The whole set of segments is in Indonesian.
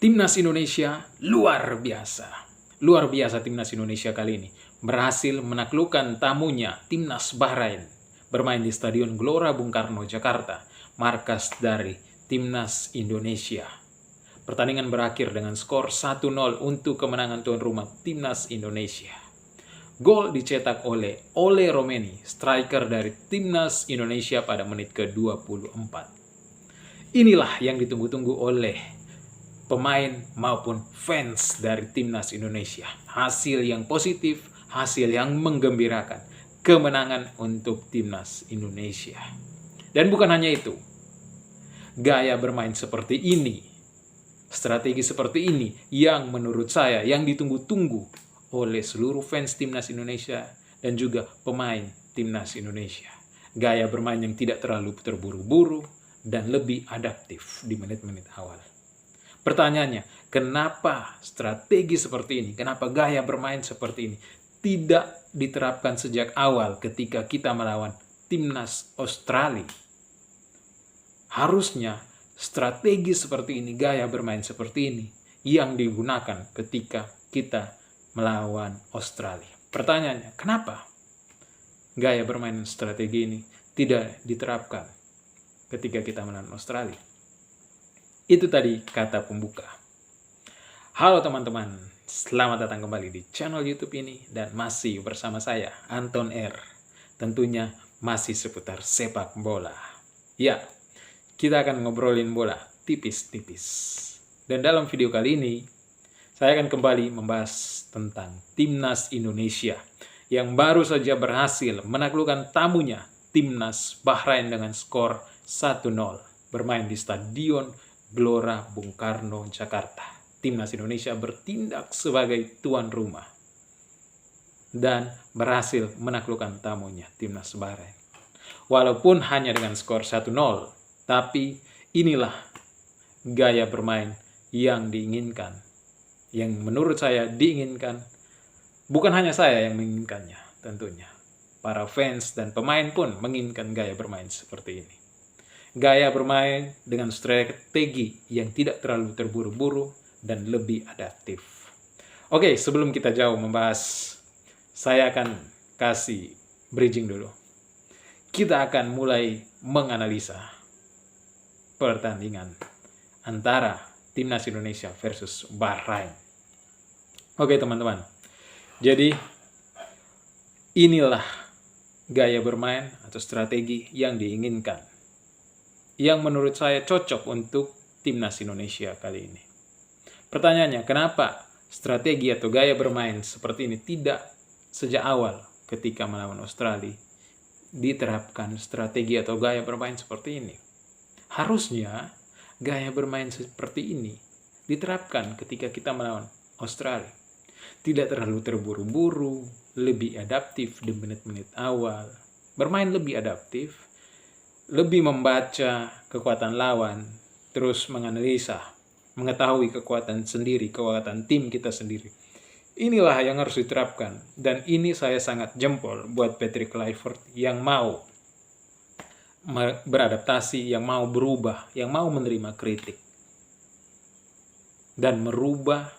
Timnas Indonesia luar biasa. Luar biasa Timnas Indonesia kali ini. Berhasil menaklukkan tamunya Timnas Bahrain. Bermain di Stadion Gelora Bung Karno, Jakarta. Markas dari Timnas Indonesia. Pertandingan berakhir dengan skor 1-0 untuk kemenangan tuan rumah Timnas Indonesia. Gol dicetak oleh Ole Romeni, striker dari Timnas Indonesia pada menit ke-24. Inilah yang ditunggu-tunggu oleh pemain maupun fans dari Timnas Indonesia. Hasil yang positif, hasil yang menggembirakan. Kemenangan untuk Timnas Indonesia. Dan bukan hanya itu. Gaya bermain seperti ini, strategi seperti ini yang menurut saya yang ditunggu-tunggu oleh seluruh fans Timnas Indonesia dan juga pemain Timnas Indonesia. Gaya bermain yang tidak terlalu terburu-buru dan lebih adaptif di menit-menit awal. Pertanyaannya, kenapa strategi seperti ini, kenapa gaya bermain seperti ini tidak diterapkan sejak awal ketika kita melawan Timnas Australia? Harusnya strategi seperti ini, gaya bermain seperti ini yang digunakan ketika kita melawan Australia. Pertanyaannya, kenapa gaya bermain strategi ini tidak diterapkan ketika kita melawan Australia? Itu tadi kata pembuka. Halo teman-teman, selamat datang kembali di channel YouTube ini dan masih bersama saya, Anton R. Tentunya masih seputar sepak bola. Ya, kita akan ngobrolin bola tipis-tipis. Dan dalam video kali ini, saya akan kembali membahas tentang Timnas Indonesia yang baru saja berhasil menaklukkan tamunya Timnas Bahrain dengan skor 1-0 bermain di Stadion Gelora Bung Karno, Jakarta. Timnas Indonesia bertindak sebagai tuan rumah dan berhasil menaklukkan tamunya Timnas Bahrain. Walaupun hanya dengan skor 1-0, tapi inilah gaya bermain yang diinginkan. Yang menurut saya diinginkan, bukan hanya saya yang menginginkannya tentunya. Para fans dan pemain pun menginginkan gaya bermain seperti ini. Gaya bermain dengan strategi yang tidak terlalu terburu-buru dan lebih adaptif. Oke, sebelum kita jauh membahas, saya akan kasih bridging dulu. Kita akan mulai menganalisa pertandingan antara Timnas Indonesia versus Bahrain. Oke teman-teman, jadi inilah gaya bermain atau strategi yang diinginkan, yang menurut saya cocok untuk Timnas Indonesia kali ini. Pertanyaannya, kenapa strategi atau gaya bermain seperti ini tidak sejak awal ketika melawan Australia diterapkan strategi atau gaya bermain seperti ini? Harusnya gaya bermain seperti ini diterapkan ketika kita melawan Australia. Tidak terlalu terburu-buru, lebih adaptif di menit-menit awal. Bermain lebih adaptif, lebih membaca kekuatan lawan, terus menganalisa, mengetahui kekuatan sendiri, kekuatan tim kita sendiri. Inilah yang harus diterapkan. Dan ini saya sangat jempol buat Patrick Kluivert yang mau beradaptasi, yang mau berubah, yang mau menerima kritik dan merubah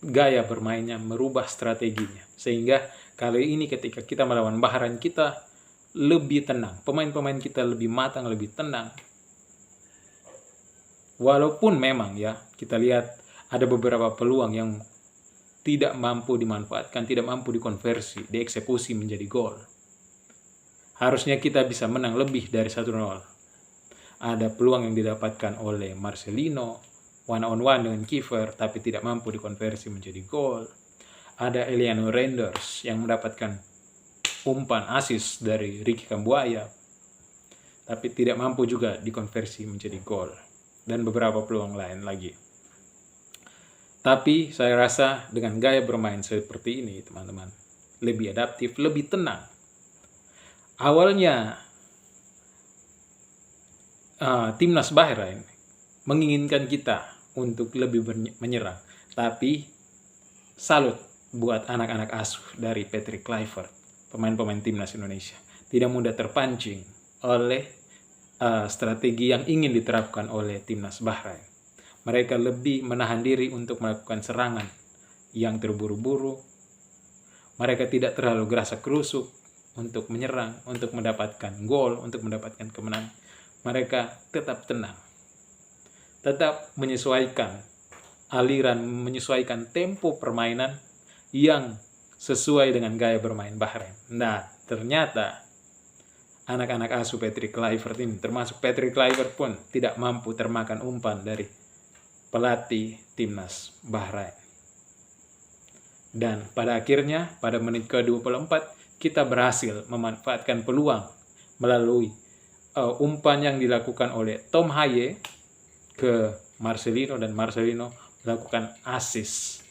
gaya bermainnya, merubah strateginya, sehingga kali ini ketika kita melawan Bahrain kita lebih tenang, pemain-pemain kita lebih matang, lebih tenang. Walaupun memang ya kita lihat ada beberapa peluang yang tidak mampu dimanfaatkan, tidak mampu dikonversi, dieksekusi menjadi gol. Harusnya kita bisa menang lebih dari 1-0. Ada peluang yang didapatkan oleh Marcelino, one-on-one dengan kiper, tapi tidak mampu dikonversi menjadi gol. Ada Eliano Reinders yang mendapatkan umpan asis dari Ricky Kambuaya, tapi tidak mampu juga dikonversi menjadi gol. Dan beberapa peluang lain lagi. Tapi saya rasa dengan gaya bermain seperti ini, teman-teman, lebih adaptif, lebih tenang. Awalnya Timnas Bahrain menginginkan kita untuk lebih menyerang. Tapi salut buat anak-anak asuh dari Patrick Kluivert, pemain-pemain Timnas Indonesia. Tidak mudah terpancing oleh strategi yang ingin diterapkan oleh Timnas Bahrain. Mereka lebih menahan diri untuk melakukan serangan yang terburu-buru. Mereka tidak terlalu gerasa kerusuk untuk menyerang, untuk mendapatkan gol, untuk mendapatkan kemenangan. Mereka tetap tenang, tetap menyesuaikan aliran, menyesuaikan tempo permainan yang sesuai dengan gaya bermain Bahrain. Nah, ternyata anak-anak asuh Patrick Kluivert ini, termasuk Patrick Kluivert pun tidak mampu termakan umpan dari pelatih timnas Bahrain. Dan pada akhirnya, pada menit ke-24, kita berhasil memanfaatkan peluang melalui umpan yang dilakukan oleh Tom Haye ke Marcelino, dan Marcelino melakukan assist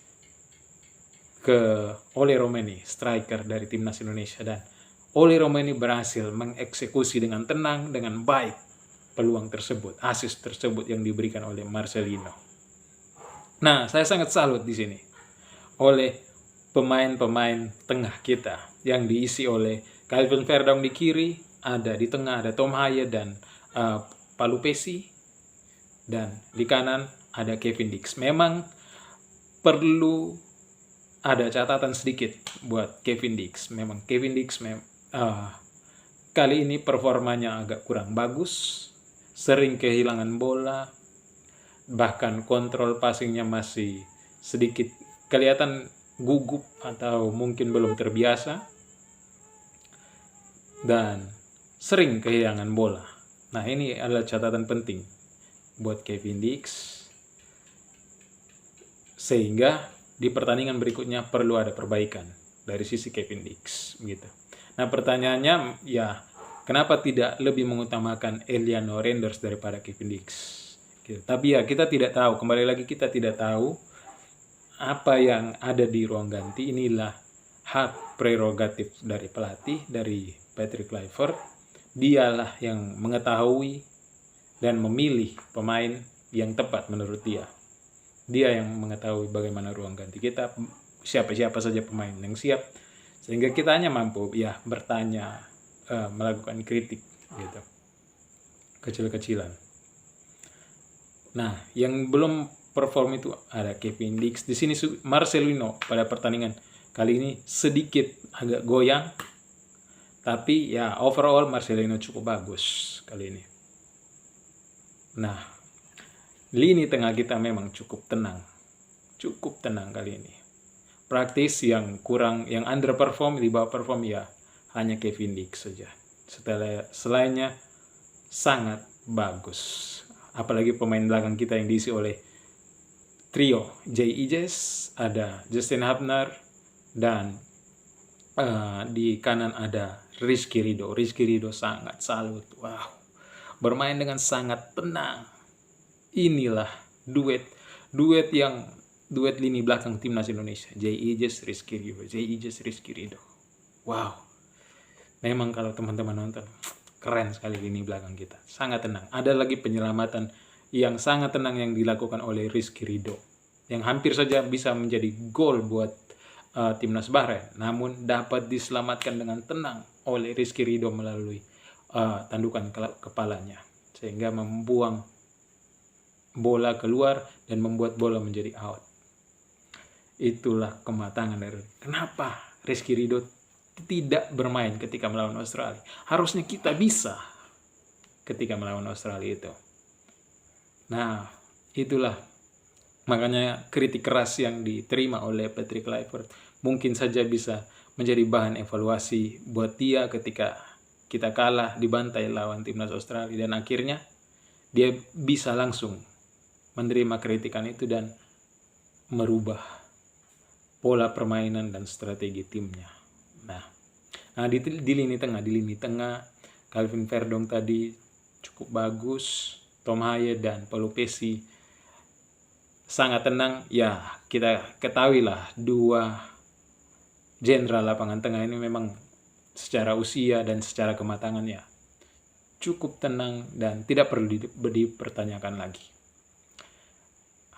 ke Oleh Romeni, striker dari timnas Indonesia, dan Oleh Romeni berhasil mengeksekusi dengan tenang, dengan baik peluang tersebut, assist tersebut yang diberikan oleh Marcelino. Nah, saya sangat salut di sini oleh pemain-pemain tengah kita yang diisi oleh Calvin Verdong di kiri, ada di tengah ada Tom Haye dan Palu Pesi, dan di kanan ada Kevin Dix. Memang perlu ada catatan sedikit buat Kevin Dix. Memang Kevin Dix kali ini performanya agak kurang bagus, sering kehilangan bola, bahkan kontrol passingnya masih sedikit kelihatan gugup atau mungkin belum terbiasa, dan sering kehilangan bola. Nah, ini adalah catatan penting buat Kevin Dix, sehingga di pertandingan berikutnya perlu ada perbaikan dari sisi Kevin Dix gitu. Nah, pertanyaannya ya, kenapa tidak lebih mengutamakan Eliano Renders daripada Kevin Dix gitu. Tapi ya, kita tidak tahu, kembali lagi kita tidak tahu apa yang ada di ruang ganti. Inilah hak prerogatif dari pelatih, dari Patrick Kluivert. Dialah yang mengetahui dan memilih pemain yang tepat menurut dia. Dia yang mengetahui bagaimana ruang ganti kita, siapa-siapa saja pemain yang siap, sehingga kita hanya mampu ya bertanya, melakukan kritik gitu, kecil-kecilan. Nah, yang belum perform itu ada Kevin Dix. Di sini Marcelino pada pertandingan kali ini sedikit agak goyang, tapi ya overall Marcelino cukup bagus kali ini. Nah, lini tengah kita memang cukup tenang kali ini. Praktis yang kurang, yang underperform, di bawah perform ya hanya Kevin Dix saja. Selainnya sangat bagus. Apalagi pemain belakang kita yang diisi oleh trio Jay Ijes, ada Justin Hubner, dan di kanan ada Rizky Ridho. Rizky Ridho sangat salut. Wow, bermain dengan sangat tenang. Inilah duet lini belakang timnas Indonesia. Jay Ijes, Rizky Ridho. Jay Ijes, Rizky Ridho. Wow, memang kalau teman-teman nonton, keren sekali lini belakang kita. Sangat tenang. Ada lagi penyelamatan yang sangat tenang yang dilakukan oleh Rizky Ridho, yang hampir saja bisa menjadi gol buat timnas Bahrain, namun dapat diselamatkan dengan tenang oleh Rizky Ridho melalui tandukan kepalanya, sehingga membuang bola keluar dan membuat bola menjadi out. Itulah kematangan dari. Kenapa Rizky Ridho tidak bermain ketika melawan Australia? Harusnya kita bisa ketika melawan Australia itu. Nah, itulah makanya kritik keras yang diterima oleh Patrick Kluivert mungkin saja bisa menjadi bahan evaluasi buat dia ketika kita kalah dibantai lawan timnas Australia, dan akhirnya dia bisa langsung menerima kritikan itu dan merubah pola permainan dan strategi timnya. Nah, di lini tengah Calvin Verdong tadi cukup bagus, Tom Haye dan Palu Pesi sangat tenang. Ya, kita ketahuilah dua jenderal lapangan tengah ini memang secara usia dan secara kematangan ya cukup tenang dan tidak perlu dipertanyakan lagi.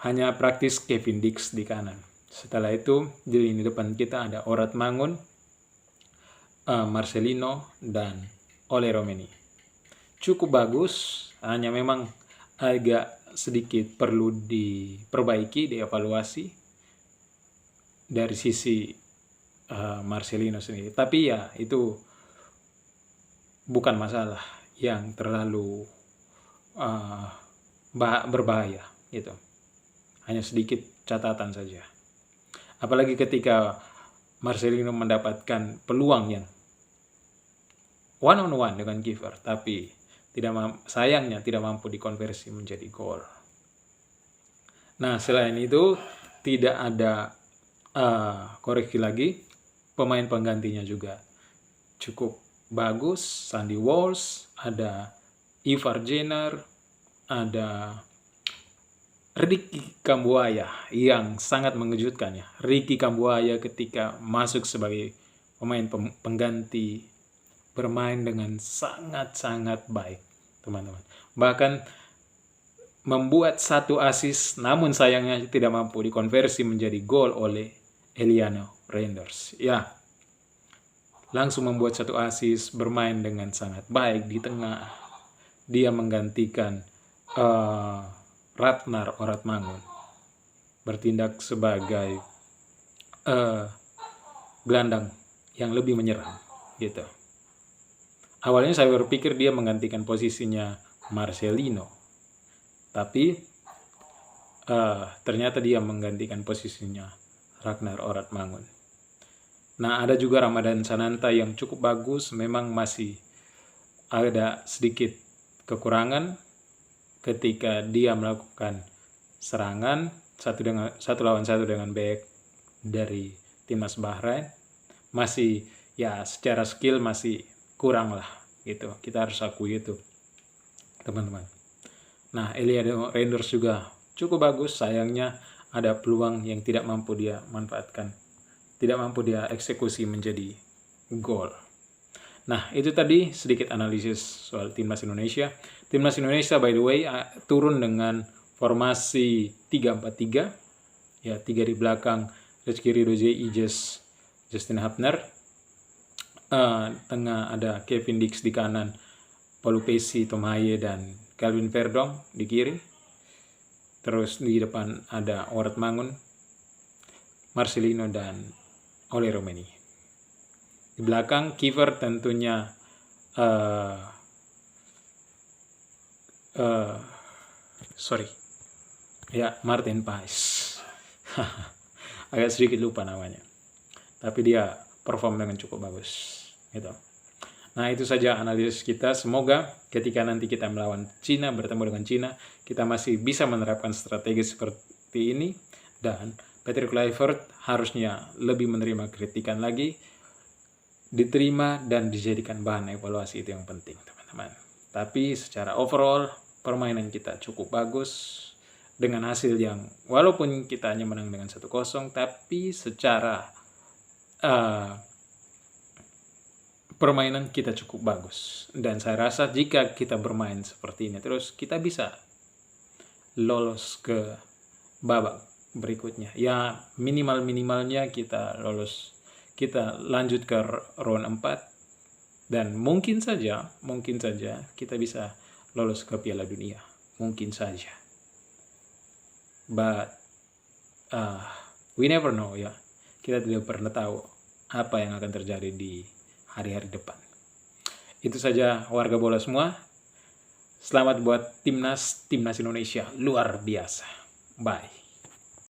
Hanya praktis Kevin Dix di kanan. Setelah itu di lini depan kita ada Orat Mangun, Marcelino, dan Oleh Romeni. Cukup bagus, hanya memang agak sedikit perlu diperbaiki, dievaluasi dari sisi Marcelino sendiri. Tapi ya itu bukan masalah yang terlalu berbahaya gitu. Hanya sedikit catatan saja. Apalagi ketika Marcelino mendapatkan peluang yang one on one dengan Kiefer, tapi sayangnya tidak mampu dikonversi menjadi gol. Nah, selain itu tidak ada koreksi lagi, pemain penggantinya juga cukup bagus. Sandy Walsh, ada Ivar Jenner, ada Ricky Kambuaya yang sangat mengejutkan ya. Ricky Kambuaya ketika masuk sebagai pemain pengganti bermain dengan sangat-sangat baik, teman-teman. Bahkan membuat 1 assist, namun sayangnya tidak mampu dikonversi menjadi gol oleh Eliano Reinders. Ya, langsung membuat 1 assist, bermain dengan sangat baik di tengah. Dia menggantikan Ragnar Oratmangun, bertindak sebagai gelandang yang lebih menyerang gitu. Awalnya saya berpikir dia menggantikan posisinya Marcelino, tapi ternyata dia menggantikan posisinya Ragnar Oratmangun. Nah, ada juga Ramadan Sananta yang cukup bagus, memang masih ada sedikit kekurangan ketika dia melakukan serangan 1 lawan 1 dengan back dari timnas Bahrain. Masih ya secara skill masih kurang lah gitu, kita harus akui itu, teman-teman. Nah, Eliano Reinders juga cukup bagus, sayangnya ada peluang yang tidak mampu dia manfaatkan, tidak mampu dia eksekusi menjadi gol. Nah, itu tadi sedikit analisis soal timnas Indonesia. Timnas Indonesia by the way turun dengan formasi 3-4-3. Ya, 3 di belakang, Rizky Ridho, Ijes, Justin Hapner. Tengah ada Kevin Dix di kanan, Paulu Pessi, Tom Haye, dan Calvin Verdong di kiri. Terus di depan ada Oratmangun, Marcelino, dan Ole Romeni. Di belakang kiper tentunya Martin Paes. Agak sedikit lupa namanya, tapi dia perform dengan cukup bagus gitu. Nah, itu saja analisis kita. Semoga ketika nanti kita melawan Cina, bertemu dengan Cina, kita masih bisa menerapkan strategi seperti ini, dan Patrick Kluivert harusnya lebih menerima kritikan lagi, diterima dan dijadikan bahan evaluasi. Itu yang penting, teman-teman. Tapi secara overall permainan kita cukup bagus dengan hasil yang walaupun kita hanya menang dengan 1-0, tapi secara permainan kita cukup bagus. Dan saya rasa jika kita bermain seperti ini terus, kita bisa lolos ke babak berikutnya. Ya, minimalnya kita lolos, kita lanjut ke round 4, dan mungkin saja kita bisa lolos ke Piala Dunia. Mungkin saja. But we never know ya. Kita tidak pernah tahu apa yang akan terjadi di hari-hari depan. Itu saja warga bola semua. Selamat buat timnas Indonesia, luar biasa. Bye.